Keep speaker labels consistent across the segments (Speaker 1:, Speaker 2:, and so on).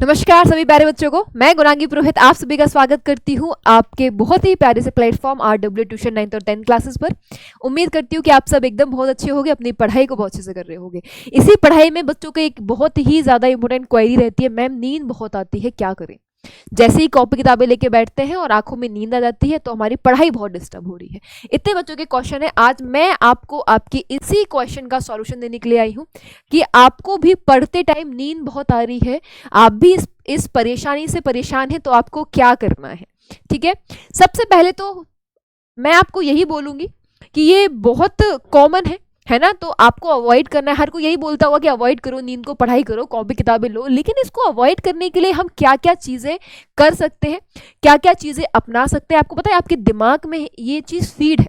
Speaker 1: नमस्कार सभी प्यारे बच्चों को। मैं गुणांगी पुरोहित आप सभी का स्वागत करती हूँ आपके बहुत ही प्यारे से प्लेटफॉर्म RW ट्यूशन 9th और 10th क्लासेस पर। उम्मीद करती हूँ कि आप सब एकदम बहुत अच्छे होंगे, अपनी पढ़ाई को बहुत अच्छे से कर रहे होंगे। इसी पढ़ाई में बच्चों को एक बहुत ही ज़्यादा इंपॉर्टेंट क्वेरी रहती है, मैम नींद बहुत आती है क्या करें। जैसे ही कॉपी किताबें लेके बैठते हैं और आंखों में नींद आ जाती है तो हमारी पढ़ाई बहुत डिस्टर्ब हो रही है। इतने बच्चों के क्वेश्चन है, आज मैं आपको आपके इसी क्वेश्चन का सॉल्यूशन देने के लिए आई हूँ कि आपको भी पढ़ते टाइम नींद बहुत आ रही है, आप भी इस परेशानी से परेशान है, तो आपको क्या करना है। ठीक है, सबसे पहले तो मैं आपको यही बोलूंगी कि ये बहुत कॉमन है ना, तो आपको अवॉइड करना है। हर कोई यही बोलता होगा कि अवॉइड करो नींद को, पढ़ाई करो, कॉपी किताबें लो, लेकिन इसको अवॉइड करने के लिए हम क्या क्या चीज़ें कर सकते हैं, क्या क्या चीज़ें अपना सकते हैं। आपको पता है आपके दिमाग में ये चीज़ फीड है,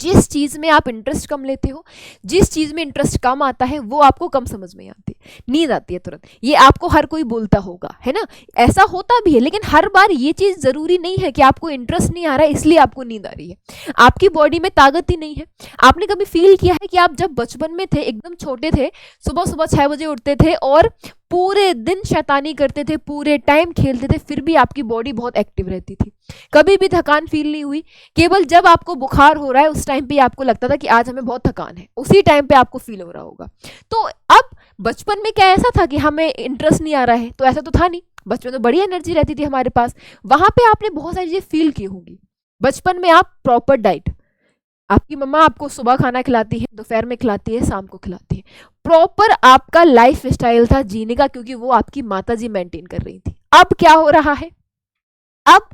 Speaker 1: जिस चीज़ में आप इंटरेस्ट कम लेते हो, जिस चीज़ में इंटरेस्ट कम आता है वो आपको कम समझ में आती है, नींद आती है तुरंत। ये आपको हर कोई बोलता होगा, है ना, ऐसा होता भी है, लेकिन हर बार ये चीज़ ज़रूरी नहीं है कि आपको इंटरेस्ट नहीं आ रहा है इसलिए आपको नींद आ रही है। आपकी बॉडी में ताकत ही नहीं है। आपने कभी फील किया है कि आप जब बचपन में थे, एकदम छोटे थे, सुबह सुबह 6 बजे उठते थे और पूरे दिन शैतानी करते थे, पूरे टाइम खेलते थे, फिर भी आपकी बॉडी बहुत एक्टिव रहती थी, कभी भी थकान फील नहीं हुई। केवल जब आपको बुखार हो रहा है उस टाइम पे आपको लगता था कि आज हमें बहुत थकान है, उसी टाइम पे आपको फील हो रहा होगा। तो अब बचपन में क्या ऐसा था कि हमें इंटरेस्ट नहीं आ रहा है, तो ऐसा तो था नहीं, बचपन में तो बड़ी एनर्जी रहती थी हमारे पास। वहां पे आपने बहुत सारी चीजें फील की होंगी। बचपन में आप प्रॉपर डाइट, आपकी मम्मा आपको सुबह खाना खिलाती है, दोपहर में खिलाती है, शाम को खिलाती है, प्रॉपर आपका लाइफ स्टाइल था जीने का, क्योंकि वो आपकी माता जी मेंटेन कर रही थी। अब क्या हो रहा है, अब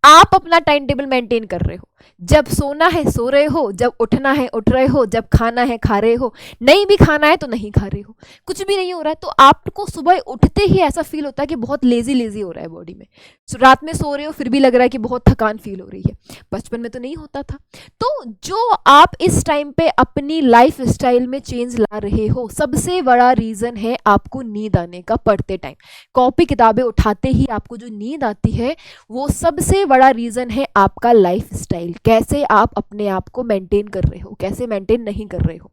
Speaker 1: आप अपना टाइम टेबल मेंटेन कर रहे हो, जब सोना है सो रहे हो, जब उठना है उठ रहे हो, जब खाना है खा रहे हो, नहीं भी खाना है तो नहीं खा रहे हो, कुछ भी नहीं हो रहा है। तो आपको सुबह उठते ही ऐसा फील होता है कि बहुत लेजी लेजी हो रहा है बॉडी में। रात में सो रहे हो फिर भी लग रहा है कि बहुत थकान फील हो रही है, बचपन में तो नहीं होता था। तो जो आप इस टाइम पे अपनी लाइफ स्टाइल में चेंज ला रहे हो, सबसे बड़ा रीजन है आपको नींद आने का। पढ़ते टाइम कॉपी किताबें उठाते ही आपको जो नींद आती है, वो सबसे बड़ा रीजन है आपका लाइफ स्टाइल, कैसे आप अपने आप को मेंटेन कर रहे हो, कैसे मेंटेन नहीं कर रहे हो।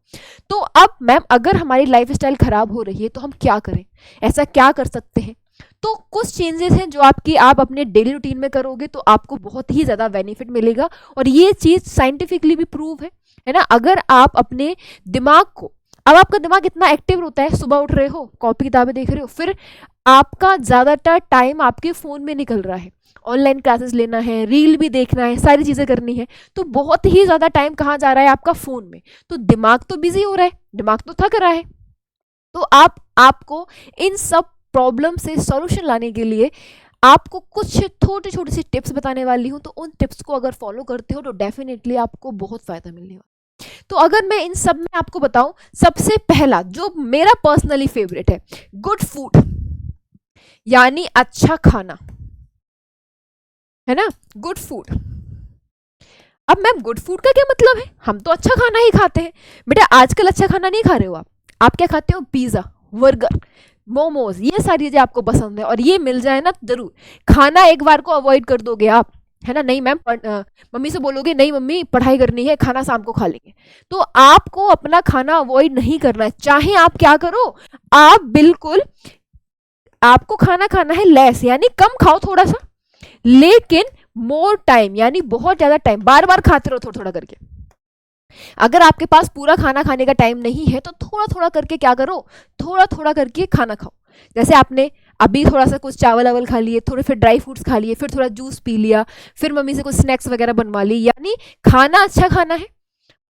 Speaker 1: तो अब मैम अगर हमारी लाइफ स्टाइल खराब हो रही है तो हम क्या करें, ऐसा क्या कर सकते हैं। तो कुछ चेंजेस हैं जो आप अपने डेली रूटीन में करोगे तो आपको बहुत ही ज़्यादा बेनिफिट मिलेगा, और ये चीज़ साइंटिफिकली भी प्रूव है ना। अगर आप अपने दिमाग को, अब आपका दिमाग इतना एक्टिव होता है, सुबह उठ रहे हो, कॉपी किताबें देख रहे हो, फिर आपका ज़्यादातर टाइम आपके फ़ोन में निकल रहा है, ऑनलाइन क्लासेस लेना है, रील भी देखना है, सारी चीज़ें करनी है, तो बहुत ही ज़्यादा टाइम कहाँ जा रहा है आपका फ़ोन में। तो दिमाग तो बिजी हो रहा है, दिमाग तो थक रहा है। तो आपको इन सब प्रॉब्लम से सॉल्यूशन लाने के लिए आपको कुछ छोटी छोटी सी टिप्स बताने वाली हूँ। तो उन टिप्स को अगर फॉलो करते हो तो डेफिनेटली आपको बहुत फ़ायदा मिलने वाला। तो अगर मैं इन सब में आपको बताऊं, सबसे पहला जो मेरा पर्सनली फेवरेट है, गुड फूड, यानी अच्छा खाना, है ना, गुड फूड। अब मैम गुड फूड का क्या मतलब है, हम तो अच्छा खाना ही खाते हैं। बेटा आजकल अच्छा खाना नहीं खा रहे हो आप क्या खाते हो, पिज्ज़ा, बर्गर, मोमोज, ये सारी चीज़ें आपको पसंद है, और ये मिल जाए ना जरूर। खाना एक बार को अवॉइड कर दोगे आप, है ना, नहीं मैम मम्मी से बोलोगे नहीं मम्मी पढ़ाई करनी है, खाना शाम को खा लेंगे, तो आपको अपना खाना अवॉइड नहीं करना है। चाहे आप क्या करो, आप बिल्कुल, आपको खाना खाना है लेस, यानी कम खाओ थोड़ा सा, लेकिन मोर टाइम, यानी बहुत ज्यादा टाइम, बार बार खाते रहो थोड़ा थोड़ा करके। अगर आपके पास पूरा खाना खाने का टाइम नहीं है तो थोड़ा थोड़ा करके क्या करो, थोड़ा थोड़ा करके खाना खाओ। जैसे आपने अभी थोड़ा सा कुछ चावल वावल खा लिए, थोड़े फिर ड्राई फ्रूट्स खा लिए, फिर थोड़ा जूस पी लिया, फिर मम्मी से कुछ स्नैक्स वगैरह बनवा ली, यानी खाना अच्छा खाना है,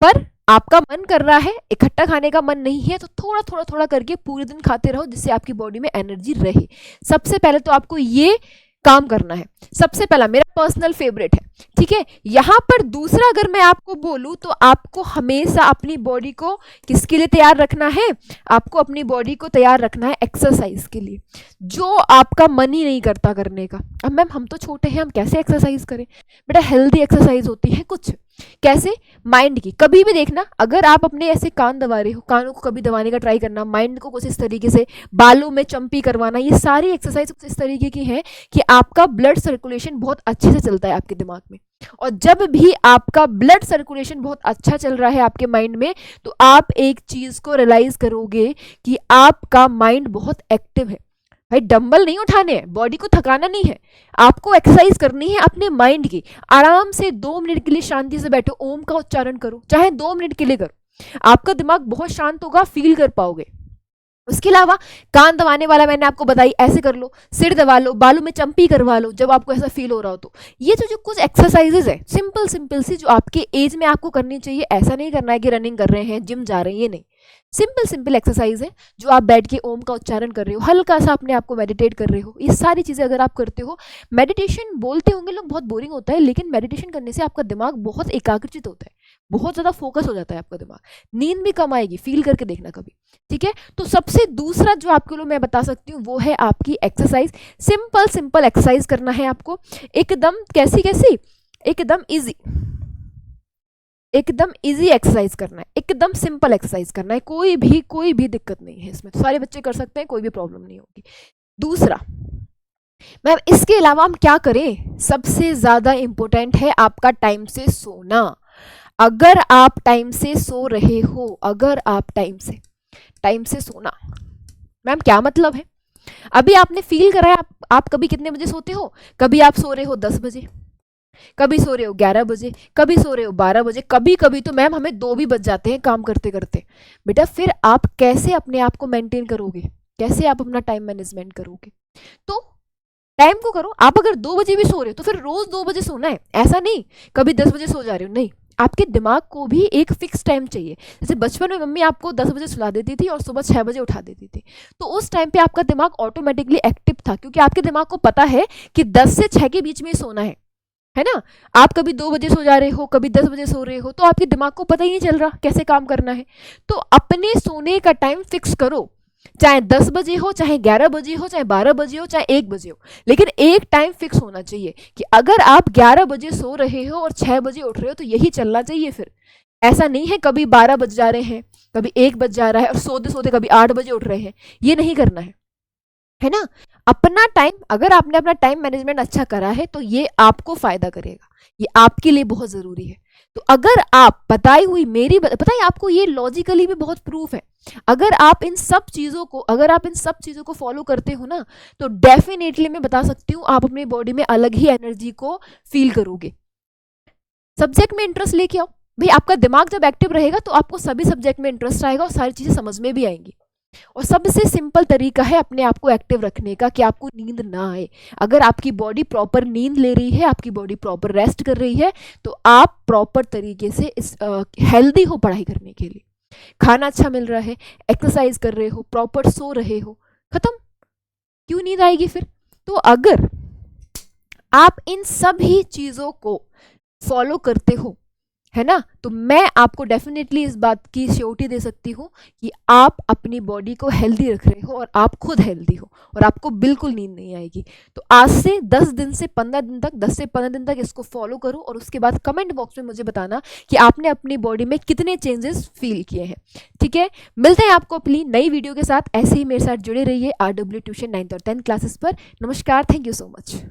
Speaker 1: पर आपका मन कर रहा है, इकट्ठा खाने का मन नहीं है, तो थोड़ा थोड़ा थोड़ा करके पूरे दिन खाते रहो, जिससे आपकी बॉडी में एनर्जी रहे। सबसे पहले तो आपको ये काम करना है, सबसे पहला मेरा पर्सनल फेवरेट है। ठीक है, यहाँ पर दूसरा अगर मैं आपको बोलूँ तो आपको हमेशा अपनी बॉडी को किसके लिए तैयार रखना है, आपको अपनी बॉडी को तैयार रखना है एक्सरसाइज के लिए, जो आपका मन ही नहीं करता करने का। अब मैम हम तो छोटे हैं, हम कैसे एक्सरसाइज करें। बेटा हेल्दी एक्सरसाइज होती है कुछ, कैसे, माइंड की। कभी भी देखना, अगर आप अपने ऐसे कान दबा रहे हो, कानों को कभी दबाने का ट्राई करना, माइंड को कुछ इस तरीके से, बालों में चंपी करवाना, ये सारी एक्सरसाइज कुछ इस तरीके की है कि आपका ब्लड सर्कुलेशन बहुत अच्छे से चलता है आपके दिमाग में। और जब भी आपका ब्लड सर्कुलेशन बहुत अच्छा चल रहा है आपके माइंड में, तो आप एक चीज को रियलाइज करोगे कि आपका माइंड बहुत एक्टिव है। भाई डंबल नहीं उठाने हैं, बॉडी को थकाना नहीं है, आपको एक्सरसाइज करनी है अपने माइंड की। आराम से 2 मिनट के लिए शांति से बैठो, ओम का उच्चारण करो, चाहे 2 मिनट के लिए करो, आपका दिमाग बहुत शांत होगा, फील कर पाओगे। उसके अलावा कान दबाने वाला मैंने आपको बताई, ऐसे कर लो, सिर दबा लो, बालों में चंपी करवा लो जब आपको ऐसा फील हो रहा हो तो। ये जो कुछ एक्सरसाइजेज है सिंपल सिंपल सी, जो आपके एज में आपको करनी चाहिए। ऐसा नहीं करना है कि रनिंग कर रहे हैं, जिम जा रहे हैं, ये नहीं। सिंपल सिंपल एक्सरसाइज है जो आप बैठ के ओम का उच्चारण कर रहे हो, हल्का सा अपने आप को मेडिटेट कर रहे हो, ये सारी चीज़ें अगर आप करते हो। मेडिटेशन बोलते होंगे लोग बहुत बोरिंग होता है, लेकिन मेडिटेशन करने से आपका दिमाग बहुत एकाग्रचित होता है, बहुत ज़्यादा फोकस हो जाता है आपका दिमाग, नींद भी कम आएगी, फील करके देखना कभी, ठीक है। तो सबसे दूसरा जो आपके लिए मैं बता सकती हूँ वो है आपकी एक्सरसाइज। सिंपल सिंपल एक्सरसाइज करना है आपको, एकदम कैसी कैसी, एकदम ईजी, एकदम इजी एक्सरसाइज करना है, एकदम सिंपल एक्सरसाइज करना है, कोई भी दिक्कत नहीं है इसमें, सारे बच्चे कर सकते हैं, कोई भी प्रॉब्लम नहीं होगी। दूसरा मैम इसके अलावा हम क्या करें, सबसे ज़्यादा इम्पोर्टेंट है आपका टाइम से सोना। अगर आप टाइम से सो रहे हो, अगर आप टाइम से सोना, मैम क्या मतलब है, अभी आपने फील करा है आप कभी कितने बजे सोते हो, कभी आप सो रहे हो 10 बजे, कभी सो रहे हो 11 बजे, कभी सो रहे हो 12 बजे, कभी कभी तो मैम हमें 2 भी बज जाते हैं काम करते करते। बेटा फिर आप कैसे अपने आप को मेंटेन करोगे, कैसे आप अपना टाइम मैनेजमेंट करोगे। तो टाइम को करो, आप अगर 2 बजे भी सो रहे हो तो फिर रोज 2 बजे सोना है, ऐसा नहीं कभी 10 बजे सो जा रहे हो, नहीं। आपके दिमाग को भी एक फिक्स टाइम चाहिए। जैसे बचपन में मम्मी आपको 10 बजे सुला देती थी और सुबह 6 बजे उठा देती थी, तो उस टाइम पे आपका दिमाग ऑटोमेटिकली एक्टिव था, क्योंकि आपके दिमाग को पता है कि 10 से 6 के बीच में ही सोना है ना। आप कभी 2 बजे सो जा रहे हो, कभी 10 बजे सो रहे हो, तो आपके दिमाग को पता ही नहीं चल रहा कैसे काम करना है। तो अपने सोने का टाइम फिक्स करो, चाहे 10 बजे हो, चाहे 11 बजे हो, चाहे 12 बजे हो, चाहे 1 बजे हो, लेकिन एक टाइम फिक्स होना चाहिए कि अगर आप 11 बजे सो रहे हो और 6 बजे उठ रहे हो तो यही चलना चाहिए। फिर ऐसा नहीं है कभी 12 बज जा रहे हैं, कभी 1 बज जा रहा है और सोते सोते कभी 8 बजे उठ रहे हैं, ये नहीं करना है ना। अपना टाइम, अगर आपने अपना टाइम मैनेजमेंट अच्छा करा है तो ये आपको फायदा करेगा, ये आपके लिए बहुत जरूरी है। तो अगर आप बताई हुई मेरी पता है आपको, ये लॉजिकली भी बहुत प्रूफ है, अगर आप इन सब चीज़ों को फॉलो करते हो ना, तो डेफिनेटली मैं बता सकती हूँ आप अपनी बॉडी में अलग ही एनर्जी को फील करोगे। सब्जेक्ट में इंटरेस्ट लेके आओ भाई, आपका दिमाग जब एक्टिव रहेगा तो आपको सभी सब्जेक्ट में इंटरेस्ट आएगा और सारी चीज़ें समझ में भी आएंगी। और सबसे सिंपल तरीका है अपने आप को एक्टिव रखने का कि आपको नींद ना आए। अगर आपकी बॉडी प्रॉपर नींद ले रही है, आपकी बॉडी प्रॉपर रेस्ट कर रही है, तो आप प्रॉपर तरीके से इस हेल्दी हो पढ़ाई करने के लिए, खाना अच्छा मिल रहा है, एक्सरसाइज कर रहे हो, प्रॉपर सो रहे हो, खत्म, क्यों नींद आएगी फिर। तो अगर आप इन सभी चीज़ों को फॉलो करते हो, है ना, तो मैं आपको डेफिनेटली इस बात की श्योरिटी दे सकती हूँ कि आप अपनी बॉडी को हेल्दी रख रहे हो और आप खुद हेल्दी हो और आपको बिल्कुल नींद नहीं आएगी। तो आज से 10 से 15 दिन तक इसको फॉलो करो और उसके बाद कमेंट बॉक्स में मुझे बताना कि आपने अपनी बॉडी में कितने चेंजेस फील किए हैं। ठीक है, मिलते हैं आपको अपनी नई वीडियो के साथ। ऐसे ही मेरे साथ जुड़े रहिए RW ट्यूशन 9th और 10th क्लासेस पर। नमस्कार, थैंक यू सो मच।